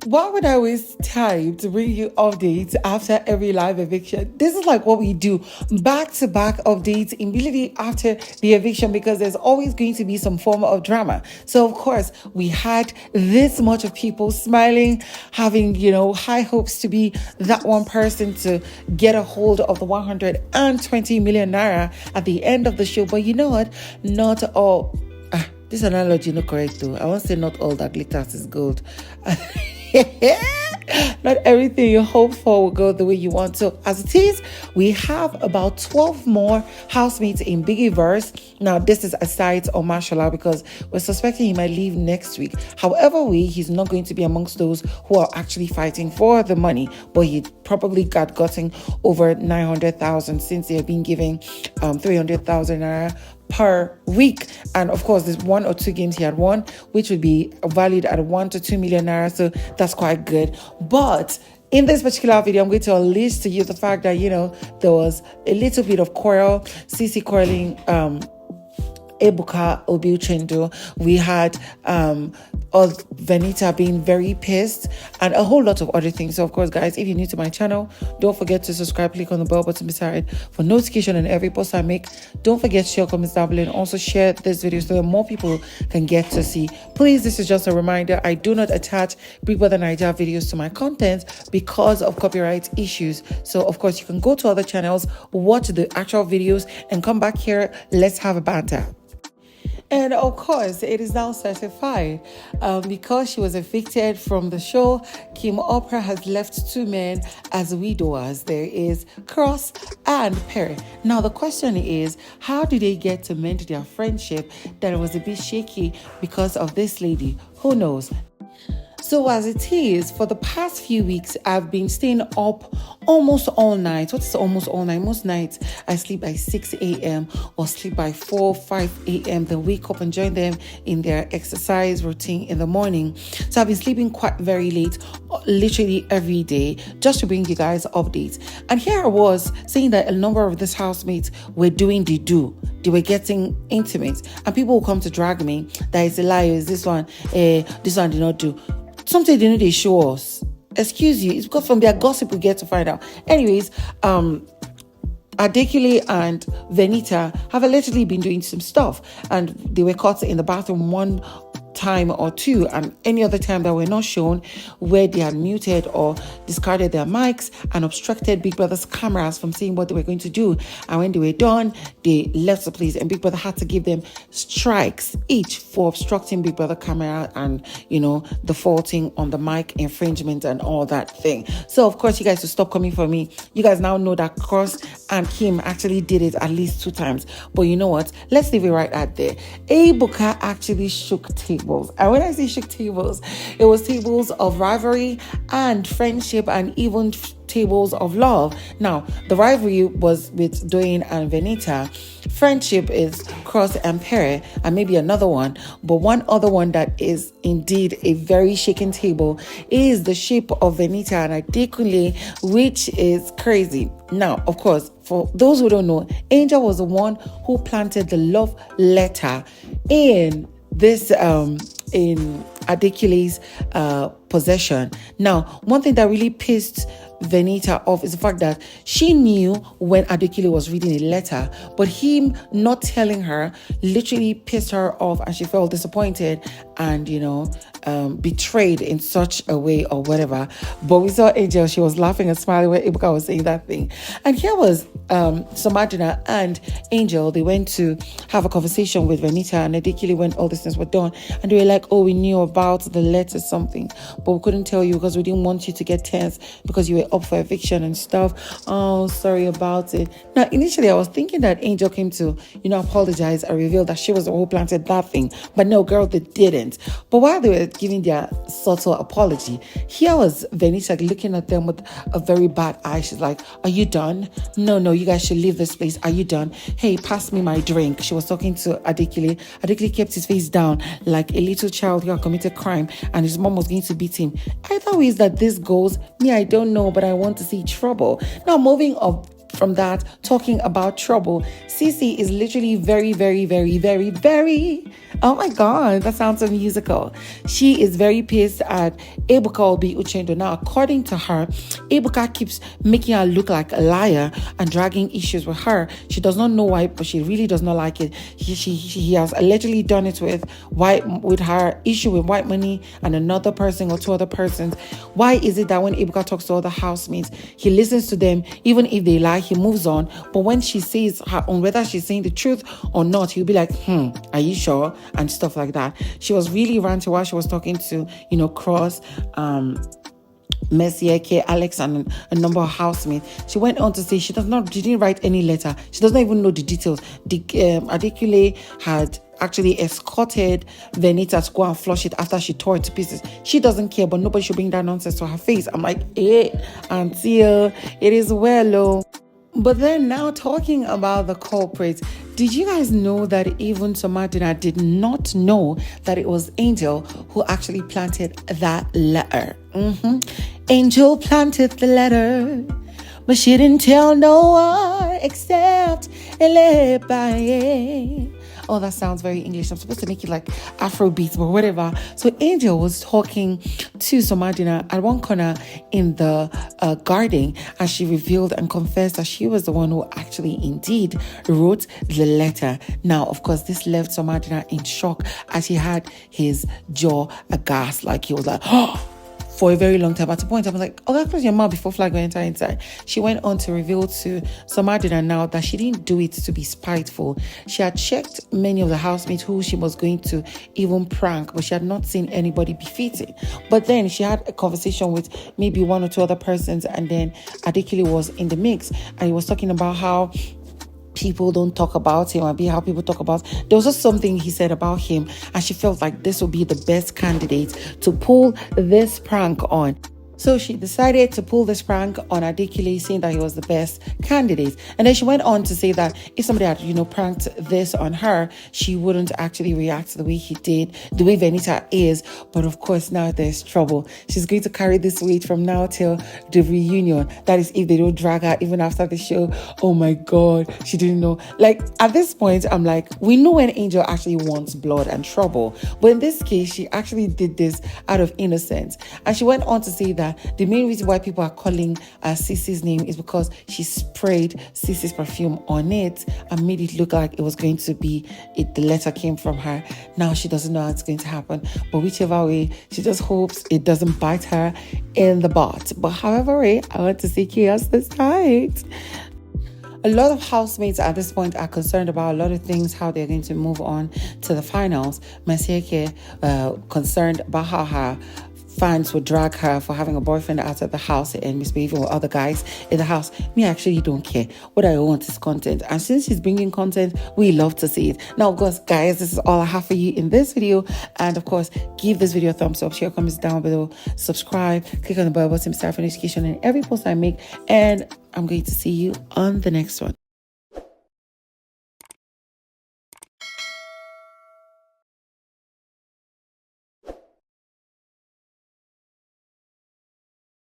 Why would I waste time to bring you updates after every live eviction? This is like what we do, back-to-back updates immediately after the eviction, because there's always going to be some form of drama. So of course, we had this much of people smiling, having, high hopes to be that one person to get a hold of the 120 million naira at the end of the show. But you know what? Not all. This analogy not correct though. I won't say not all that glitters is gold. Not everything you hope for will go the way you want. So as it is, we have about 12 more housemates in Biggieverse. Now, this is aside on Mashallah, because we're suspecting he might leave next week. However, he's not going to be amongst those who are actually fighting for the money, but he probably gotten over 900,000 since they have been giving 300,000 naira per week. And of course, there's 1 or 2 games he had won, which would be valued at 1 to 2 million naira. So that's quite good. But in this particular video, I'm going to list to you the fact that, there was a little bit of quarrel, Ceec'S quarreling, Ebuka Obiuchendo. We had Venita being very pissed, and a whole lot of other things. So of course, guys, if you're new to my channel, don't forget to subscribe, click on the bell button beside for notification on every post I make. Don't forget to share, comments down below, and also share this video so that more people can get to see. Please, this is just a reminder, I do not attach bbnaija videos to my content because of copyright issues. So of course, you can go to other channels, watch the actual videos, and come back here. Let's have a banter. And of course, it is now certified. Because she was evicted from the show, Kim Opera has left 2 men as widowers. There is Cross and Pere. Now, the question is, how did they get to mend their friendship that was a bit shaky because of this lady? Who knows? So as it is, for the past few weeks, I've been staying up almost all night. What is almost all night? Most nights, I sleep by 6 a.m. or sleep by 4, 5 a.m. Then wake up and join them in their exercise routine in the morning. So I've been sleeping quite very late, literally every day, just to bring you guys updates. And here I was saying that a number of these housemates were doing the do. They were getting intimate. And people will come to drag me. That is a lie. Is this one did not do. Something they show us. Excuse you. It's because from their gossip we get to find out. Anyways, Adekunle and Venita have allegedly been doing some stuff, and they were caught in the bathroom one time or 2, and any other time that were not shown, where they had muted or discarded their mics and obstructed Big Brother's cameras from seeing what they were going to do. And when they were done, they left the place, and Big Brother had to give them strikes each for obstructing Big Brother camera and, defaulting on the mic infringement and all that thing. So of course, you guys should stop coming for me. You guys now know that Cross and Kim actually did it at least 2 times. But you know what? Let's leave it right at there. Ebuka actually shook tables. And when I say shook tables, it was tables of rivalry and friendship, and even tables of love. Now, the rivalry was with Doyin and Venita. Friendship is Cross and Pere, and maybe another one. But one other one that is indeed a very shaken table is the shape of Venita and Adekunle, which is crazy. Now, of course, for those who don't know, Angel was the one who planted the love letter in this in Adekunle's possession. Now, one thing that really pissed Venita off is the fact that she knew when Adekunle was reading a letter, but him not telling her literally pissed her off, and she felt disappointed and betrayed in such a way or whatever. But we saw Angel, she was laughing and smiling when Ebuka was saying that thing. And here was Somadina and Angel. They went to have a conversation with Venita and Adekunle when all these things were done, and they were like, oh, we knew about the letter something, but we couldn't tell you because we didn't want you to get tense because you were up for eviction and stuff. Oh, sorry about it. Now, initially I was thinking that Angel came to apologize and reveal that she was the one who planted that thing, but no, girl, they didn't. But while they were giving their subtle apology, here was Venita looking at them with a very bad eye. She's like, are you done? No, you guys should leave this place. Are you done? Hey, pass me my drink. She was talking to Adekunle. Adekunle kept his face down like a little child who had committed crime and his mom was going to beat him. Either ways that this goes, me, I don't know, but I want to see trouble. Now, moving up from that, talking about trouble, Ceec'S is literally very, very, very, very, very Oh my God, that sounds so musical. She is very pissed at Ebuka Obi Uchendo. Now, according to her, Ebuka keeps making her look like a liar and dragging issues with her. She does not know why, but she really does not like it. He has allegedly done it with her issue with WhiteMoney and another person or two other persons. Why is it that when Ebuka talks to other housemates, he listens to them, even if they lie, he moves on. But when she says her own, whether she's saying the truth or not, he'll be like, are you sure? And stuff like that. She was really ranting while she was talking to, Cross, Ceec'S, Alex, and a number of housemates. She went on to say she didn't write any letter. She doesn't even know the details. Adekunle had actually escorted Venita to go and flush it after she tore it to pieces. She doesn't care, but nobody should bring that nonsense to her face. I'm like, until it is well, oh. But then now talking about the culprits, did you guys know that even Somadina did not know that it was Angel who actually planted that letter? Angel planted the letter, but she didn't tell no one except Ilebaye. Oh, that sounds very English. I'm supposed to make it like Afro beats, but whatever. So Angel was talking to Somadina at one corner in the garden, and she revealed and confessed that she was the one who actually indeed wrote the letter. Now, of course, this left Somadina in shock as he had his jaw aghast, like he was like, for a very long time. At a point, I was like, close your mouth before flag will enter inside. She went on to reveal to Somadina now that she didn't do it to be spiteful. She had checked many of the housemates who she was going to even prank, but she had not seen anybody befitting. But then she had a conversation with maybe one or two other persons, and then Adekunle was in the mix, and he was talking about how people don't talk about him, and how people talk about. There was just something he said about him, and she felt like this would be the best candidate to pull this prank on. So she decided to pull this prank on Adekunle, saying that he was the best candidate. And then she went on to say that if somebody had, pranked this on her, she wouldn't actually react the way he did, the way Venita is. But of course, now there's trouble. She's going to carry this weight from now till the reunion. That is if they don't drag her even after the show. Oh my God, she didn't know. Like, at this point, I'm like, we know when Angel actually wants blood and trouble. But in this case, she actually did this out of innocence. And she went on to say that the main reason why people are calling Ceec'S name is because she sprayed Ceec'S perfume on it and made it look like it was going to be the letter came from her. Now she doesn't know how it's going to happen, but whichever way, she just hopes it doesn't bite her in the butt. But however way, I want to see chaos this night. A lot of housemates at this point are concerned about a lot of things, how they're going to move on to the finals. Ceec'S concerned about how her fans would drag her for having a boyfriend out of the house and misbehaving with other guys in the house. Me, actually don't care. What I want is content. And since she's bringing content, we love to see it. Now, of course, guys, this is all I have for you in this video. And of course, give this video a thumbs up, share, comments down below, subscribe, click on the bell button, start for notification in every post I make. And I'm going to see you on the next one.